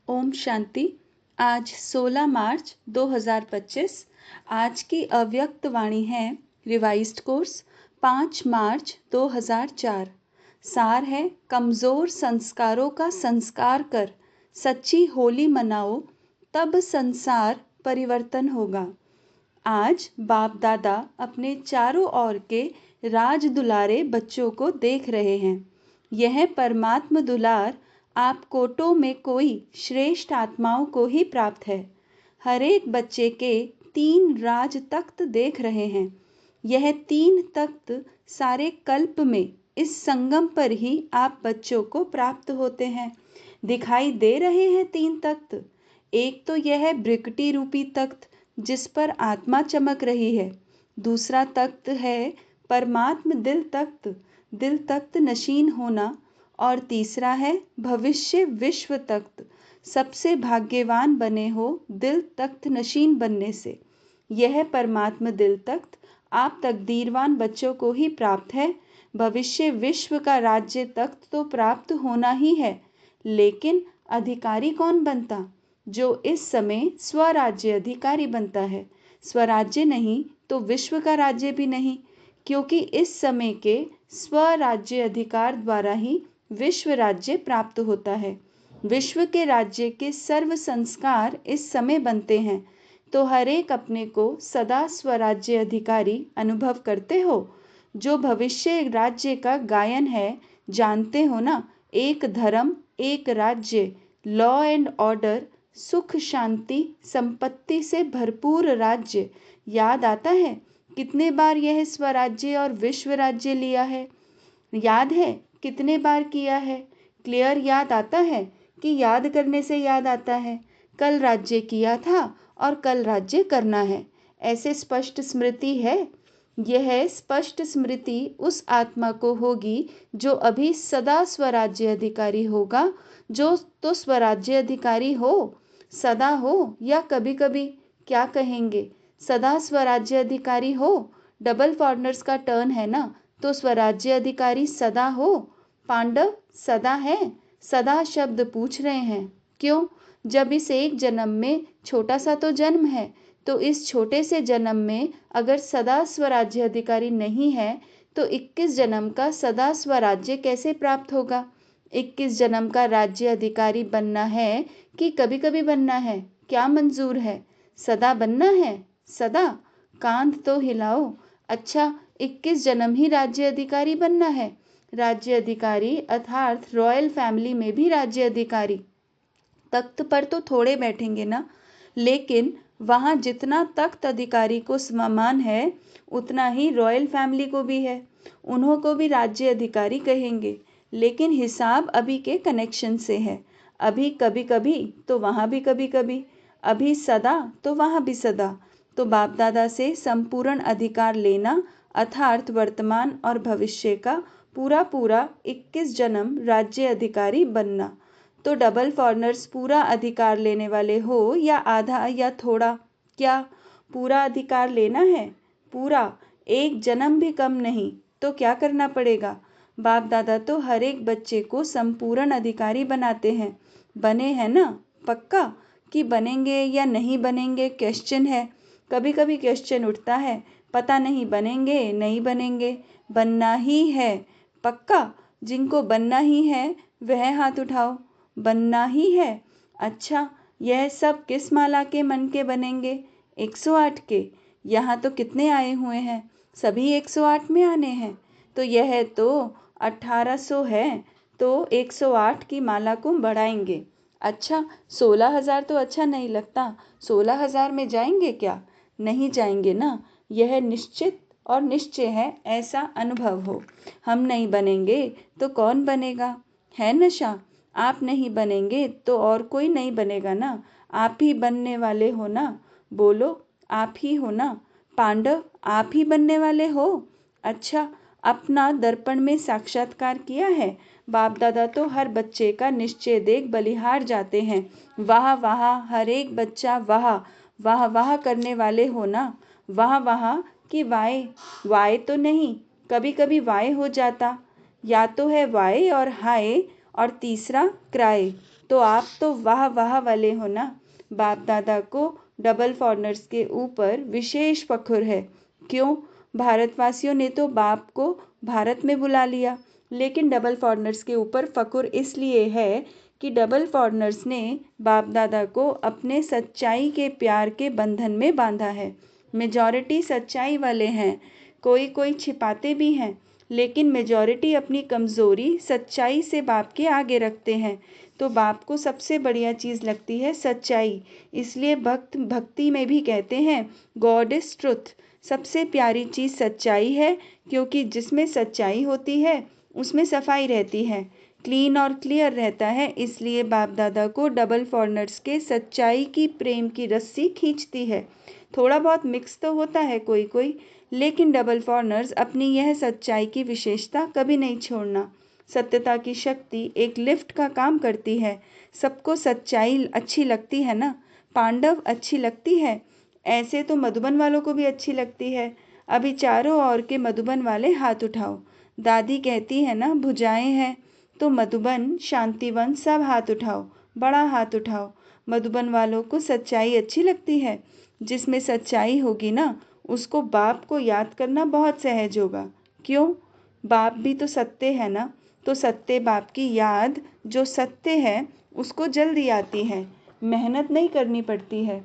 ओम शांति। आज 16 मार्च 2025। आज की अव्यक्त वाणी है रिवाइज्ड कोर्स 5 मार्च 2004। सार है, कमज़ोर संस्कारों का संस्कार कर सच्ची होली मनाओ, तब संसार परिवर्तन होगा। आज बाप दादा अपने चारों ओर के राज दुलारे बच्चों को देख रहे हैं। यह परमात्म दुलार आप कोटों में कोई श्रेष्ठ आत्माओं को ही प्राप्त है। हर एक बच्चे के 3 राज तख्त देख रहे हैं। यह 3 तख्त सारे कल्प में इस संगम पर ही आप बच्चों को प्राप्त होते हैं। दिखाई दे रहे हैं 3 तख्त। एक तो यह ब्रिकटी रूपी तख्त जिस पर आत्मा चमक रही है। दूसरा तख्त है परमात्म दिल तख्त नशीन होना। और तीसरा है भविष्य विश्व तख्त, सबसे भाग्यवान बने हो दिल तख्त नशीन बनने से। यह परमात्म दिल तख्त आप तकदीरवान बच्चों को ही प्राप्त है। भविष्य विश्व का राज्य तख्त तो प्राप्त होना ही है, लेकिन अधिकारी कौन बनता? जो इस समय स्वराज्य अधिकारी बनता है। स्वराज्य नहीं तो विश्व का राज्य भी नहीं, क्योंकि इस समय के स्वराज्य अधिकार द्वारा ही विश्व राज्य प्राप्त होता है। विश्व के राज्य के सर्व संस्कार इस समय बनते हैं, तो हर एक अपने को सदा स्वराज्य अधिकारी अनुभव करते हो। जो भविष्य राज्य का गायन है, जानते हो ना, एक धर्म एक राज्य, लॉ एंड ऑर्डर, सुख शांति संपत्ति से भरपूर राज्य। याद आता है कितने बार यह स्वराज्य और विश्व राज्य लिया है? याद है कितने बार किया है? क्लियर याद आता है कि याद करने से याद आता है कल राज्य किया था और कल राज्य करना है। ऐसे स्पष्ट स्मृति है। यह स्पष्ट स्मृति उस आत्मा को होगी जो अभी सदा स्वराज्य अधिकारी होगा। जो तो स्वराज्य अधिकारी हो, सदा हो या कभी कभी, क्या कहेंगे? सदा स्वराज्य अधिकारी हो। डबल फॉरनर्स का टर्न है ना, तो स्वराज्य अधिकारी सदा हो। पांडव सदा है। सदा शब्द पूछ रहे हैं क्यों? जब इस एक जन्म में छोटा सा तो जन्म है, तो इस छोटे से जन्म में अगर सदा स्वराज्य अधिकारी नहीं है, तो 21 जन्म का सदा स्वराज्य कैसे प्राप्त होगा? 21 जन्म का राज्य अधिकारी बनना है कि कभी कभी बनना है? क्या मंजूर है? सदा बनना है। सदा? कांध तो हिलाओ। अच्छा, 21 जन्म ही राज्य अधिकारी बनना है। राज्य अधिकारी अर्थात रॉयल फैमिली में भी राज्य अधिकारी। तख्त पर तो थोड़े बैठेंगे ना, लेकिन वहाँ जितना तख्त अधिकारी को सम्मान है, उतना ही रॉयल फैमिली को भी है। उन्हों को भी राज्य अधिकारी कहेंगे, लेकिन हिसाब अभी के कनेक्शन से है। अभी कभी कभी तो वहाँ भी कभी कभी, अभी सदा तो वहाँ भी सदा। तो बाप दादा से संपूर्ण अधिकार लेना अर्थात वर्तमान और भविष्य का पूरा 21 जन्म राज्य अधिकारी बनना। तो डबल फॉरनर्स पूरा अधिकार लेने वाले हो या आधा या थोड़ा? क्या पूरा अधिकार लेना है? पूरा, एक जन्म भी कम नहीं। तो क्या करना पड़ेगा? बाप दादा तो हर एक बच्चे को संपूर्ण अधिकारी बनाते हैं। बने हैं ना? पक्का कि बनेंगे या नहीं बनेंगे क्वेश्चन है। कभी कभी क्वेश्चन उठता है, पता नहीं बनेंगे नहीं बनेंगे। बनना ही है। पक्का? जिनको बनना ही है वह हाथ उठाओ। बनना ही है। अच्छा, यह सब किस माला के मन के बनेंगे? 108 के। यहाँ तो कितने आए हुए हैं? सभी 108 में आने हैं। तो यह तो 1800 है, तो 108 की माला को बढ़ाएंगे। अच्छा, 16,000 तो अच्छा नहीं लगता। 16,000 में जाएंगे क्या? नहीं जाएंगे ना। यह निश्चित और निश्चय है, ऐसा अनुभव हो। हम नहीं बनेंगे तो कौन बनेगा? है नशा। आप नहीं बनेंगे तो और कोई नहीं बनेगा ना। आप ही बनने वाले हो ना। बोलो, आप ही हो ना। पांडव आप ही बनने वाले हो। अच्छा, अपना दर्पण में साक्षात्कार किया है? बाप दादा तो हर बच्चे का निश्चय देख बलिहार जाते हैं। वाह वाह, हर एक बच्चा वाह वाह वाह करने वाले हो ना। वाह वाह कि वाय? वाय तो नहीं, कभी कभी वाय हो जाता। या तो है वाय और हाय और तीसरा क्राय। तो आप तो वाह वाह वाले हो ना। बाप दादा को डबल फॉरनर्स के ऊपर विशेष फख्र है। क्यों? भारतवासियों ने तो बाप को भारत में बुला लिया, लेकिन डबल फॉरनर्स के ऊपर फख्र इसलिए है कि डबल फॉरनर्स ने बाप दादा को अपने सच्चाई के प्यार के बंधन में बांधा है। मेजॉरिटी सच्चाई वाले हैं, कोई कोई छिपाते भी हैं, लेकिन मेजॉरिटी अपनी कमज़ोरी सच्चाई से बाप के आगे रखते हैं। तो बाप को सबसे बढ़िया चीज़ लगती है सच्चाई, इसलिए भक्ति में भी कहते हैं गॉड इज़ ट्रुथ। सबसे प्यारी चीज़ सच्चाई है, क्योंकि जिसमें सच्चाई होती है उसमें सफाई रहती है, क्लीन और क्लियर रहता है। इसलिए बाप दादा को डबल फॉरनर्स के सच्चाई की प्रेम की रस्सी खींचती है। थोड़ा बहुत मिक्स तो होता है कोई कोई, लेकिन डबल फॉरनर्स अपनी यह सच्चाई की विशेषता कभी नहीं छोड़ना। सत्यता की शक्ति एक लिफ्ट का काम करती है। सबको सच्चाई अच्छी लगती है ना। पांडव अच्छी लगती है, ऐसे तो मधुबन वालों को भी अच्छी लगती है। अभी चारों ओर के मधुबन वाले हाथ उठाओ। दादी कहती है ना भुजाएं हैं, तो मधुबन, शांतिवन सब हाथ उठाओ, बड़ा हाथ उठाओ। मधुबन वालों को सच्चाई अच्छी लगती है। जिसमें सच्चाई होगी ना, उसको बाप को याद करना बहुत सहज होगा। क्यों? बाप भी तो सत्य है ना। तो सत्य बाप की याद जो सत्य है उसको जल्दी आती है, मेहनत नहीं करनी पड़ती है।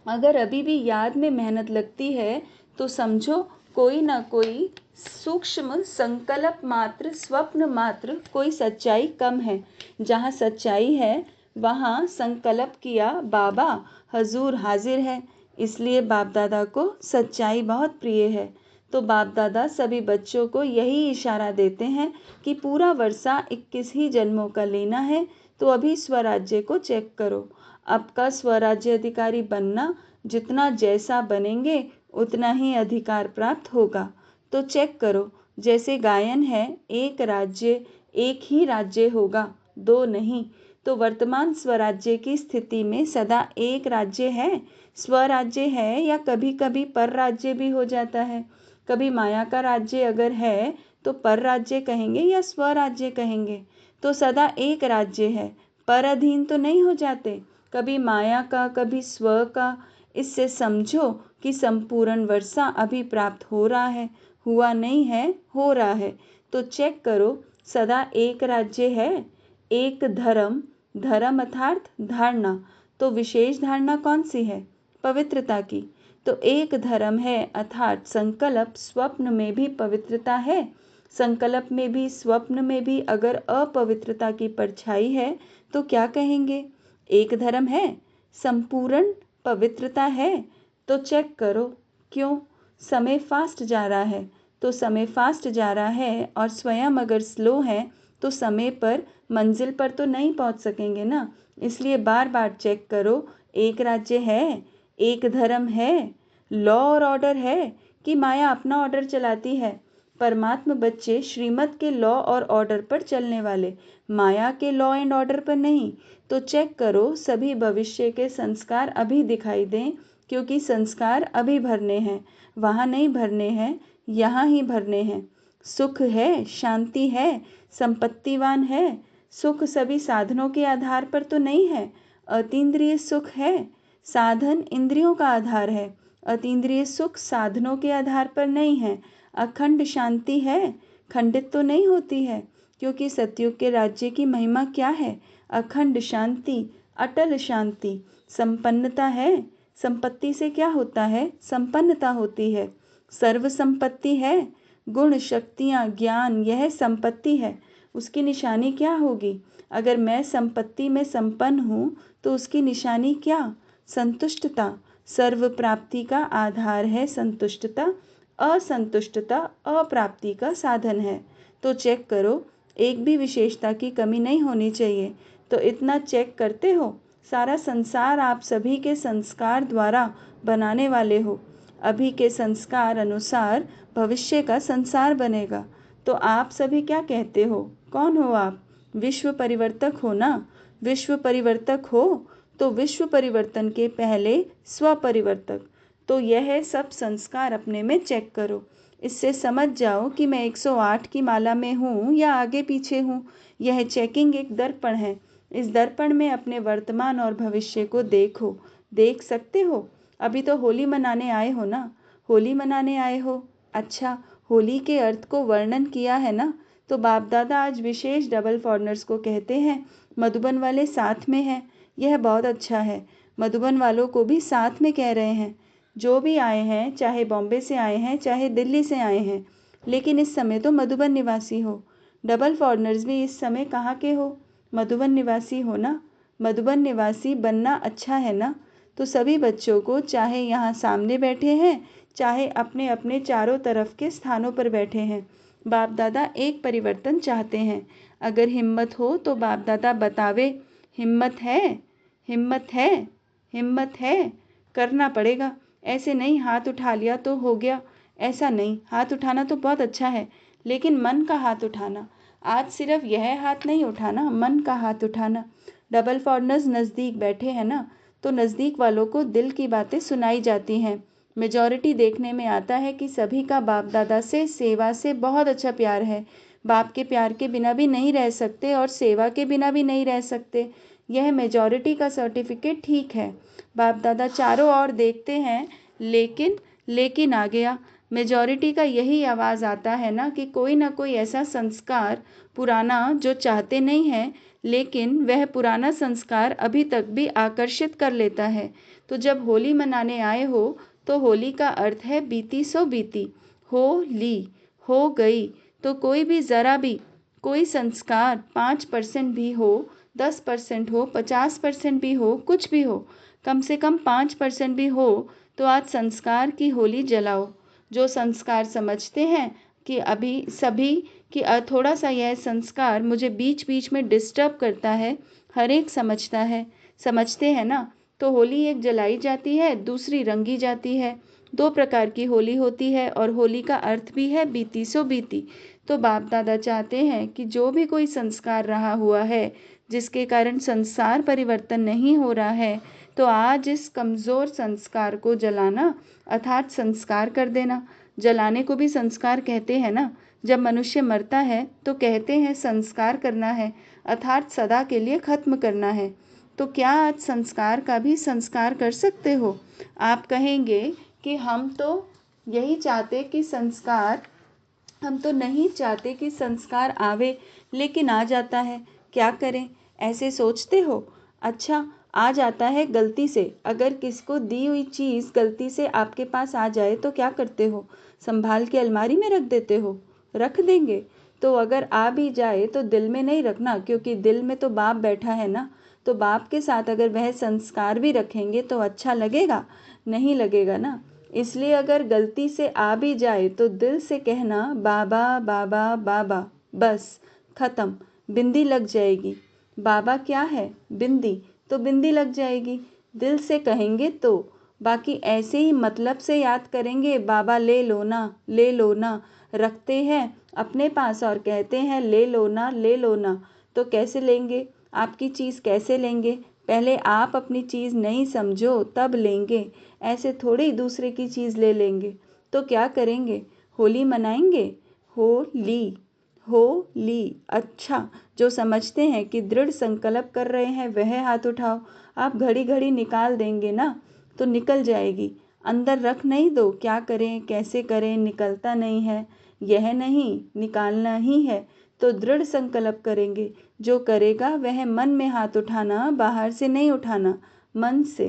अगर अभी भी याद में मेहनत लगती है तो समझो कोई ना कोई सूक्ष्म संकल्प मात्र, स्वप्न मात्र, कोई सच्चाई कम है। जहाँ सच्चाई है वहाँ संकल्प किया बाबा हजूर हाजिर है। इसलिए बाप दादा को सच्चाई बहुत प्रिय है। तो बाप दादा सभी बच्चों को यही इशारा देते हैं कि पूरा वर्षा 21 ही जन्मों का लेना है, तो अभी स्वराज्य को चेक करो। अब का स्वराज्य अधिकारी बनना, जितना जैसा बनेंगे उतना ही अधिकार प्राप्त होगा। तो चेक करो, जैसे गायन है, एक राज्य एक ही राज्य होगा, दो नहीं। तो वर्तमान स्वराज्य की स्थिति में सदा एक राज्य है, स्वराज्य है, या कभी कभी पर राज्य भी हो जाता है। कभी माया का राज्य अगर है तो पर राज्य कहेंगे या स्वराज्य कहेंगे। तो सदा एक राज्य है, पर अधीन तो नहीं हो जाते, कभी माया का कभी स्व का। इससे समझो कि संपूर्ण वर्षा अभी प्राप्त हो रहा है, हुआ नहीं है, हो रहा है। तो चेक करो, सदा एक राज्य है, एक धर्म, धर्म अर्थात धारणा। तो विशेष धारणा कौन सी है? पवित्रता की। तो एक धर्म है अर्थात संकल्प, स्वप्न में भी पवित्रता है। संकल्प में भी स्वप्न में भी अगर अपवित्रता की परछाई है तो क्या कहेंगे? एक धर्म है, संपूर्ण पवित्रता है। तो चेक करो, क्यों? समय फास्ट जा रहा है। तो समय फास्ट जा रहा है और स्वयं अगर स्लो है तो समय पर, मंजिल पर तो नहीं पहुंच सकेंगे ना। इसलिए बार बार चेक करो, एक राज्य है, एक धर्म है, लॉ और ऑर्डर है, कि माया अपना ऑर्डर चलाती है। परमात्मा बच्चे श्रीमत के लॉ और ऑर्डर पर चलने वाले, माया के लॉ एंड ऑर्डर पर नहीं। तो चेक करो, सभी भविष्य के संस्कार अभी दिखाई दें, क्योंकि संस्कार अभी भरने हैं, वहाँ नहीं भरने हैं, यहाँ ही भरने हैं। सुख है, शांति है, संपत्तिवान है। सुख सभी साधनों के आधार पर तो नहीं है। अतीन्द्रिय सुख है, साधन इंद्रियों का आधार है। अतीन्द्रिय सुख साधनों के आधार पर नहीं है। अखंड शांति है, खंडित तो नहीं होती है, क्योंकि सतयुग के राज्य की महिमा क्या है? अखंड शांति, अटल शांति। संपन्नता है, संपत्ति से क्या होता है? संपन्नता होती है। सर्व संपत्ति है, गुण शक्तियाँ ज्ञान, यह संपत्ति है। उसकी निशानी क्या होगी? अगर मैं संपत्ति में संपन्न हूँ तो उसकी निशानी क्या? संतुष्टता। सर्व प्राप्ति का आधार है संतुष्टता। असंतुष्टता अप्राप्ति का साधन है। तो चेक करो, एक भी विशेषता की कमी नहीं होनी चाहिए। तो इतना चेक करते हो, सारा संसार आप सभी के संस्कार द्वारा बनाने वाले हो। अभी के संस्कार अनुसार भविष्य का संसार बनेगा। तो आप सभी क्या कहते हो? कौन हो आप? विश्व परिवर्तक हो ना। विश्व परिवर्तक हो तो विश्व परिवर्तन के पहले स्व परिवर्तक। तो यह सब संस्कार अपने में चेक करो। इससे समझ जाओ कि मैं 108 की माला में हूँ या आगे पीछे हूँ। यह चेकिंग एक दर्पण है। इस दर्पण में अपने वर्तमान और भविष्य को देखो। देख सकते हो? अभी तो होली मनाने आए हो ना? होली मनाने आए हो? अच्छा, होली के अर्थ को वर्णन किया है ना? तो बाप दादा आज विशेष डबल फॉरनर्स को कहते हैं, मधुबन वाले साथ में हैं। यह बहुत अच्छा है। मधुबन वालों को भी साथ में कह रहे हैं। जो भी आए हैं, चाहे बॉम्बे से आए हैं, चाहे दिल्ली से आए हैं, लेकिन इस समय तो मधुबन निवासी हो। डबल फॉरनर्स भी इस समय कहाँ के हो? मधुबन निवासी हो ना? मधुबन निवासी बनना अच्छा है ना? तो सभी बच्चों को, चाहे यहाँ सामने बैठे हैं, चाहे अपने अपने चारों तरफ के स्थानों पर बैठे हैं, बाप दादा एक परिवर्तन चाहते हैं। अगर हिम्मत हो तो बाप दादा बतावे, हिम्मत है, हिम्मत है, हिम्मत है। करना पड़ेगा। ऐसे नहीं हाथ उठा लिया तो हो गया। ऐसा नहीं, हाथ उठाना तो बहुत अच्छा है, लेकिन मन का हाथ उठाना। आज सिर्फ यह हाथ नहीं उठाना, मन का हाथ उठाना। डबल फॉरनर्स नज़दीक बैठे हैं ना, तो नज़दीक वालों को दिल की बातें सुनाई जाती हैं। मेजॉरिटी देखने में आता है कि सभी का बाप दादा से, सेवा से बहुत अच्छा प्यार है। बाप के प्यार के बिना भी नहीं रह सकते और सेवा के बिना भी नहीं रह सकते। यह मेजॉरिटी का सर्टिफिकेट ठीक है। बाप दादा चारों ओर देखते हैं, लेकिन आ गया। मेजॉरिटी का यही आवाज़ आता है ना कोई ऐसा संस्कार पुराना जो चाहते नहीं हैं, लेकिन वह पुराना संस्कार अभी तक भी आकर्षित कर लेता है। तो जब होली मनाने आए हो, तो होली का अर्थ है बीती सो बीती। होली हो गई, तो कोई भी ज़रा भी कोई संस्कार 5% भी हो, 10% हो, 50% भी हो, कुछ भी हो, कम से कम 5% भी हो, तो आज संस्कार की होली जलाओ। जो संस्कार समझते हैं कि अभी सभी कि थोड़ा सा यह संस्कार मुझे बीच बीच में डिस्टर्ब करता है, हर एक समझता है, समझते हैं ना? तो होली एक जलाई जाती है, दूसरी रंगी जाती है। 2 प्रकार की होली होती है और होली का अर्थ भी है बीती सो बीती। तो बाप दादा चाहते हैं कि जो भी कोई संस्कार रहा हुआ है, जिसके कारण संसार परिवर्तन नहीं हो रहा है, तो आज इस कमज़ोर संस्कार को जलाना, अर्थात संस्कार कर देना। जलाने को भी संस्कार कहते हैं ना। जब मनुष्य मरता है तो कहते हैं संस्कार करना है, अर्थात सदा के लिए खत्म करना है। तो क्या आज संस्कार का भी संस्कार कर सकते हो? आप कहेंगे कि हम तो यही चाहते कि संस्कार, हम तो नहीं चाहते कि संस्कार आवे, लेकिन आ जाता है, क्या करें? ऐसे सोचते हो? अच्छा, आ जाता है गलती से। अगर किसको दी हुई चीज़ गलती से आपके पास आ जाए तो क्या करते हो? संभाल के अलमारी में रख देते हो? रख देंगे। तो अगर आ भी जाए तो दिल में नहीं रखना, क्योंकि दिल में तो बाप बैठा है ना। तो बाप के साथ अगर वह संस्कार भी रखेंगे तो अच्छा लगेगा? नहीं लगेगा ना। इसलिए अगर गलती से आ भी जाए तो दिल से कहना बाबा बाबा बाबा, बस खत्म। बिंदी लग जाएगी। बाबा क्या है? बिंदी। तो बिंदी लग जाएगी। दिल से कहेंगे तो। बाकी ऐसे ही मतलब से याद करेंगे, बाबा ले लो ना, ले लो ना, रखते हैं अपने पास और कहते हैं ले लो ना, ले लो ना। तो कैसे लेंगे? आपकी चीज़ कैसे लेंगे? पहले आप अपनी चीज़ नहीं समझो तब लेंगे। ऐसे थोड़ी ही दूसरे की चीज़ ले लेंगे। तो क्या करेंगे? होली मनाएंगे? होली, होली। अच्छा, जो समझते हैं कि दृढ़ संकल्प कर रहे हैं वह हाथ उठाओ। आप घड़ी घड़ी निकाल देंगे ना, तो निकल जाएगी। अंदर रख नहीं दो, क्या करें कैसे करें, निकलता नहीं है। यह नहीं, निकालना ही है। तो दृढ़ संकल्प करेंगे। जो करेगा वह मन में हाथ उठाना, बाहर से नहीं उठाना, मन से।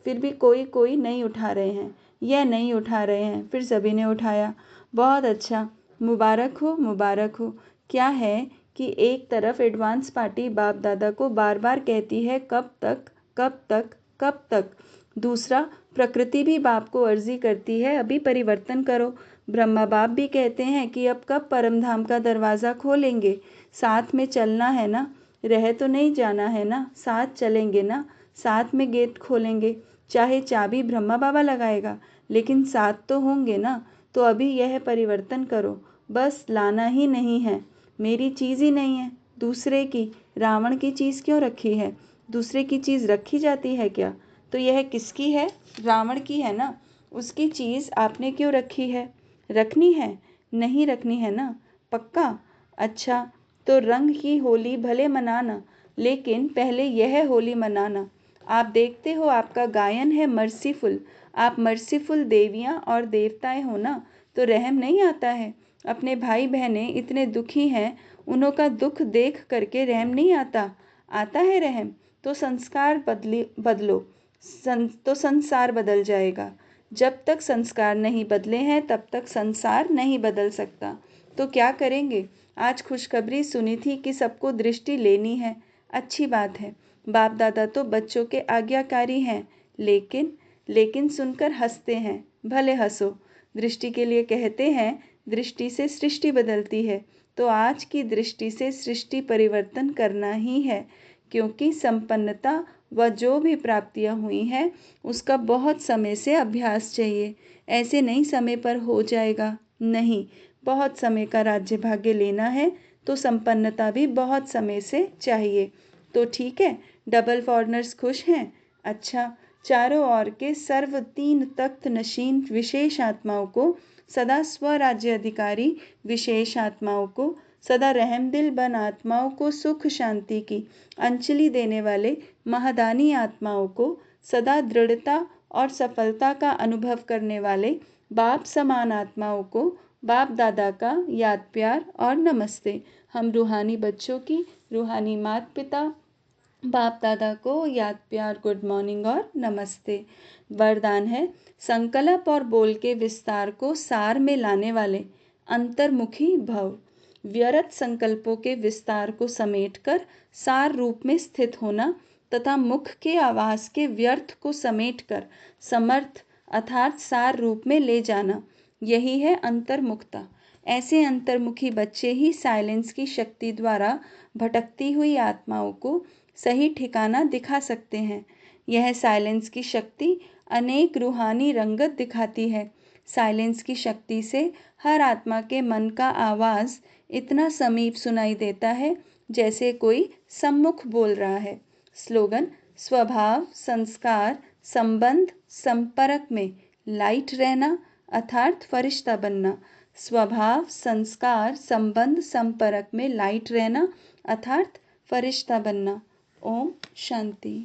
फिर भी कोई कोई नहीं उठा रहे हैं, यह नहीं उठा रहे हैं, फिर सभी ने उठाया। बहुत अच्छा, मुबारक हो, मुबारक हो। क्या है कि एक तरफ एडवांस पार्टी बाप दादा को बार बार कहती है कब तक, कब तक, कब तक। दूसरा, प्रकृति भी बाप को अर्जी करती है अभी परिवर्तन करो। ब्रह्मा बाप भी कहते हैं कि अब कब परम धाम का दरवाज़ा खोलेंगे। साथ में चलना है ना, रह तो नहीं जाना है ना, साथ चलेंगे ना, साथ में गेट खोलेंगे। चाहे चाबी ब्रह्मा बाबा लगाएगा, लेकिन साथ तो होंगे ना। तो अभी यह परिवर्तन करो, बस लाना ही नहीं है। मेरी चीज़ ही नहीं है, दूसरे की। रावण की चीज़ क्यों रखी है? दूसरे की चीज़ रखी जाती है क्या? तो यह किसकी है? रावण की है ना। उसकी चीज़ आपने क्यों रखी है? रखनी है? नहीं रखनी है ना, पक्का? अच्छा, तो रंग की होली भले मनाना, लेकिन पहले यह होली मनाना। आप देखते हो आपका गायन है मर्सीफुल। आप मर्सीफुल देवियाँ और देवताएं हो ना, तो रहम नहीं आता है? अपने भाई बहनें इतने दुखी हैं, उन्हों का दुख देख करके रहम नहीं आता? आता है रहम? तो संस्कार बदलो। तो संसार बदल जाएगा। जब तक संस्कार नहीं बदले हैं तब तक संसार नहीं बदल सकता। तो क्या करेंगे? आज खुशखबरी सुनी थी कि सबको दृष्टि लेनी है। अच्छी बात है। बाप दादा तो बच्चों के आज्ञाकारी हैं, लेकिन सुनकर हंसते हैं। भले हंसो। दृष्टि के लिए कहते हैं, दृष्टि से सृष्टि बदलती है। तो आज की दृष्टि से सृष्टि परिवर्तन करना ही है, क्योंकि संपन्नता व जो भी प्राप्तियां हुई हैं उसका बहुत समय से अभ्यास चाहिए। ऐसे नहीं समय पर हो जाएगा, नहीं। बहुत समय का राज्य भाग्य लेना है तो संपन्नता भी बहुत समय से चाहिए। तो ठीक है, डबल फॉरनर्स खुश हैं? अच्छा, चारों ओर के सर्व तीन तख्त नशीन विशेष आत्माओं को, सदा स्वराज्य अधिकारी विशेष आत्माओं को, सदा रहमदिल बन आत्माओं को सुख शांति की अंजलि देने वाले महादानी आत्माओं को, सदा दृढ़ता और सफलता का अनुभव करने वाले बाप समान आत्माओं को, बाप दादा का याद प्यार और नमस्ते। हम रूहानी बच्चों की रूहानी माता पिता बाप दादा को याद प्यार गुड मॉर्निंग और नमस्ते। वरदान है, संकल्प और बोल के विस्तार को सार में लाने वाले अंतर्मुखी भव। व्यर्थ संकल्पों के विस्तार को समेटकर सार रूप में स्थित होना तथा मुख के आवाज के व्यर्थ को समेटकर समर्थ अर्थात सार रूप में ले जाना, यही है अंतर्मुखता। ऐसे अंतर्मुखी बच्चे ही साइलेंस की शक्ति द्वारा भटकती हुई आत्माओं को सही ठिकाना दिखा सकते हैं। यह साइलेंस की शक्ति अनेक रूहानी रंगत दिखाती है। साइलेंस की शक्ति से हर आत्मा के मन का आवाज़ इतना समीप सुनाई देता है जैसे कोई सम्मुख बोल रहा है। स्लोगन, स्वभाव, संस्कार, संबंध, संपर्क में लाइट रहना अर्थात फरिश्ता बनना। स्वभाव, संस्कार, संबंध, संपर्क में लाइट रहना अर्थात फरिश्ता बनना। ओम शांति।